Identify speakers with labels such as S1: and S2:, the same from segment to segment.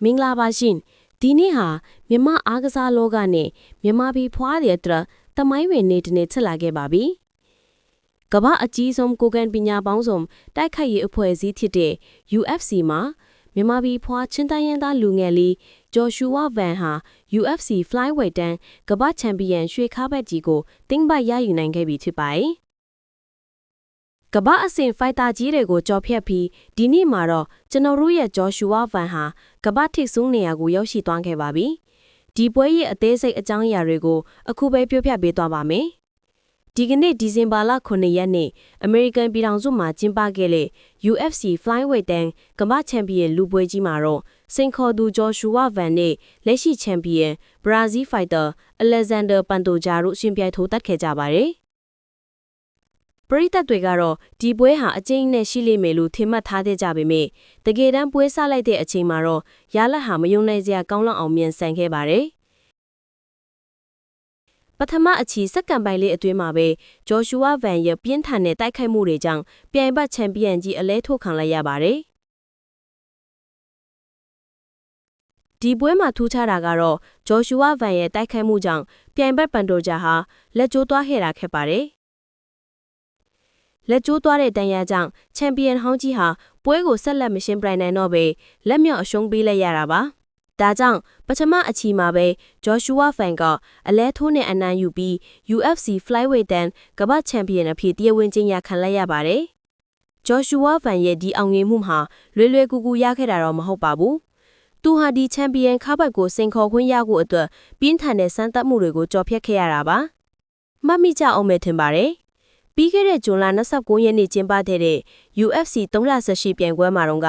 S1: မင်္ဂလာပါရှင်ဒီနေ့ဟာမြန်မာအားကစားလောကနဲ့မြန်မာပြည်ဖွားတဲ့အတွက်တမိုင်းဝင်နေ့တစ်နေ့ချက်လာခဲ့ပါပြီကမ္ဘာအကြီးဆုံးကိုကန်ပညာပေါင်းစုံတိုက်ခိုက်ရေးအဖွဲ့အစည်းဖြစ်တဲ့ UFC မှာမြန်မာပြည်ဖွားချင်းတိုင်းရင်းသားလူငယ်လေးဂျော်ရှူဝါဗန်ဟာ UFC Flyweight တန်းကမ္ဘာချန်ပီယံရွှေခါးဘက်ကြီးကိုတင်းပိုက်ရယူနိုင်ခဲ့ပြီဖြစ်ပါတယ်ကမ္ဘာအဆင့်ဖိုက်တာကြီးတွေကိုကြော်ဖြတ်ပြီးဒီနေ့မှာတော့ကျွန်တော်တို့ရဲ့ဂျော်ရှူဝါဗန်ဟာကမ္ဘာထိပ်ဆုံးနေရာကိုရောက်ရှိသွားခဲ့ပါပြီ။ဒီပွဲရဲ့အသေးစိတ်အကြောင်းအရာတွေကိုအခုပဲပြောပြပေးသွားပါမယ်။ဒီကနေ့ဒီဇင်ဘာလ9ရက်နေ့အမေရိကန်ပြည်ထောင်စုမှာကျင်းပခဲ့တဲ့ UFC Flyweight တန်းကမ္ဘာချန်ပီယံလူပွဲကြီးမှာတော့စင်ခေါ်သူဂျော်ရှူဝါဗန်နဲ့လက်ရှိချန်ပီယံဘရာဇီးဖိုက်တာအလက်ဇန်ဒါပန်တိုဂျာတို့ရှင်ပြိုင်ထိုးတက်ခဲ့ကြပါတယ်။ပရိသတ်တွေကတော့ဒီပွဲဟာအကျဉ်းနဲ့ရှိလိမ့်မယ်လို့ထင်မှတ်ထားတဲ့ကြပေမဲ့တကယ်တမ်းပွဲဆလိုက်တဲ့အချိန်မှာတော့ရလဒ်ဟာမယုံနိုင်စရာကောင်းလောက်အောင်မြန်ဆန်ခဲ့ပါတယ်။ပထမအချီစက္ကန့်ပိုင်းလေးအတွင်းမှာပဲဂျော်ရှူဝါဗန်ရဲ့ပြင်းထန်တဲ့တိုက်ခိုက်မှုတွေကြောင့်ပြိုင်ဘက်ချန်ပီယံကြီးအလဲထုတ်ခံလိုက်ရပါတယ်။ဒီပွဲမှာထူးခြားတာကတော့ဂျော်ရှူဝါဗန်ရဲ့တိုက်ခိုက်မှုကြောင့်ပြိုင်ဘက်ပန်တိုဂျာဟာလက်ကျိုးသွားခဲ့တာခက်ပါတယ်။လက်ကျိုးသွားတဲ့တန်ရာကြောင့်ချန်ပီယံဟောင်းကြီးဟာပွဲကိုဆက်လက်မရှင်ပြိုင်နိုင်တော့ပဲလက်မြောက်အရှုံးပေးလိုက်ရတာပါ။ဒါကြောင့်ပထမအချီမှာပဲဂျော်ရှူဝါဖန်ကအလဲထိုးနဲ့အနိုင်ယူပြီး UFC Flyweight တန်းကမ္ဘာချန်ပီယံအဖြစ်တရားဝင်ကြေညာခံလိုက်ရပါတယ်။ဂျော်ရှူဝါဖန်ရဲ့ဒီအောင်မြင်မှုမှာလွယ်ကူကူရခဲ့တာတော့မဟုတ်ပါဘူး။သူဟာဒီချန်ပီယံခါးပတ်ကိုစိန်ခေါ်ခွင့်ရဖို့အတွက်ပြင်းထန်တဲ့စမ်းသပ်မှုတွေကိုကြော်ဖြတ်ခဲ့ရတာပါ။မှတ်မိကြအောင်ပဲထင်ပါတယ်။ပြီးခဲ့တဲ့ဇွန်လ29ရက်နေ့ကျင်းပတဲ့ UFC 318ပြိုင်ပွဲမှာတော့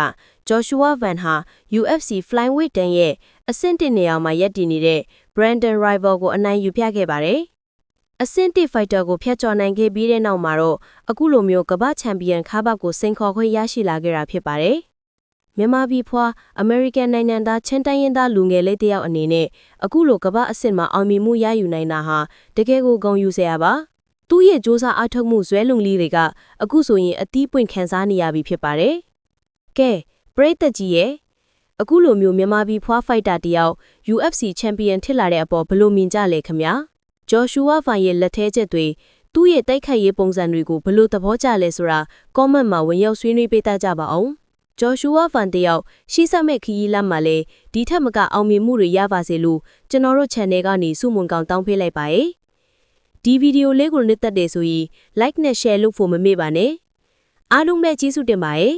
S1: ဂျော်ရှူဝါဗန်ဟာ UFC Flyweight တန်းရဲ့အဆင့်1နေရာမှာရပ်တည်နေတဲ့ Brandon Rival ကိုအနိုင်ယူပြခဲ့ပါတယ်။အဆင့်1ဖိုက်တာကိုဖျက်ချော်နိုင်ခဲ့ပြီးတဲ့နောက်မှာတော့အခုလိုမျိုးကမ္ဘာချန်ပီယံခါးပတ်ကိုစိန်ခေါ်ခွင့်ရရှိလာခဲ့တာဖြစ်ပါတယ်။မြန်မာပြည်ဖွားအမေရိကန်နိုင်ငံသားချင်းတိုင်းရင်းသားလူငယ်လေးတစ်ယောက်အနေနဲ့အခုလိုကမ္ဘာအဆင့်မှာအောင်မြင်မှုရယူနိုင်တာဟာတကယ်ကိုဂုဏ်ယူစရာပါ။သူ့ရဲ့စ조사အားထုတ်မှုဇွဲလုံလေးတွေကအခုဆိုရင်အသီးပွင့်ခံစားနေရပြီဖြစ်ပါတယ်။ကဲပရိသတ်ကြီးရဲ့အခုလိုမျိုးမြန်မာပြည်ဖွားဖိုက်တာတယောက် UFC ချန်ပီယံဖြစ်လာတဲ့အပေါ်ဘယ်လိုမြင်ကြလဲခင်ဗျာ။ဂျော်ရှူဝါဗန်ရဲ့လက်ထဲချက်တွေသူ့ရဲ့တိုက်ခိုက်ရေးပုံစံတွေကိုဘယ်လိုသဘောကျလဲဆိုတာ comment မှာဝင်ရောက်ဆွေးနွေးပေးကြပါအောင်။ဂျော်ရှူဝါဗန်တယောက်ရှိစမဲ့ခီးလမ်းမှာလဲဒီထက်မကအောင်မြင်မှုတွေရပါစေလို့ကျွန်တော်တို့ channel ကနေစုမွန်ကောင်တောင်းပေးလိုက်ပါရယ်။ဒီဗီဒီယိုလေးကိုနှစ်သက်တယ်ဆိုရင် like နဲ့ share လုပ်ဖို့မမေ့ပါနဲ့အားလုံးပဲကျေးဇူးတင်ပါတယ်